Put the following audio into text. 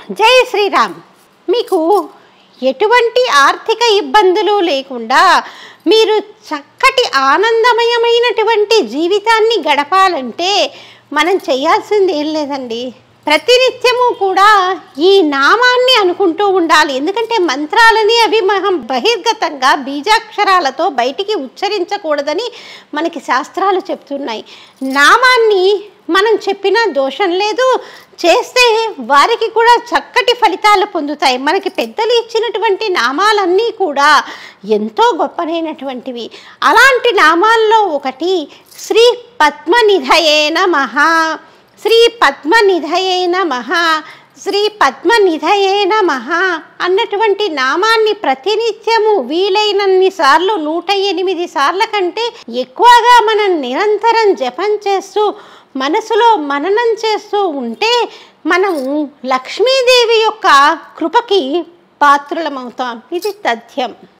జై శ్రీరామ్. మీకు ఎటువంటి ఆర్థిక ఇబ్బందులు లేకుండా మీరు చక్కటి ఆనందమయమైనటువంటి జీవితాన్ని గడపాలంటే మనం చేయాల్సింది ఏం లేదండి, ప్రతినిత్యము కూడా ఈ నామాన్ని అనుకుంటూ ఉండాలి. ఎందుకంటే మంత్రాలని అవి మనం బహిర్గతంగా బీజాక్షరాలతో బయటికి ఉచ్చరించకూడదని మనకి శాస్త్రాలు చెప్తున్నాయి. నామాన్ని మనం చెప్పినా దోషం లేదు, చేస్తే వారికి కూడా చక్కటి ఫలితాలు పొందుతాయి. మనకి పెద్దలు ఇచ్చినటువంటి నామాలన్నీ కూడా ఎంతో గొప్పనైనటువంటివి. అలాంటి నామాల్లో ఒకటి శ్రీ పద్మనిధయే నమః, శ్రీ పద్మనిధయే నమః, శ్రీ పద్మనిధయే నమః అన్నటువంటి నామాన్ని ప్రతినిత్యము వీలైనన్ని సార్లు 108 సార్ల కంటే ఎక్కువగా మనం నిరంతరం జపం చేస్తూ మనసులో మననం చేస్తూ ఉంటే మనము లక్ష్మీదేవి యొక్క కృపకి పాత్రులమవుతాం. ఇది తథ్యం.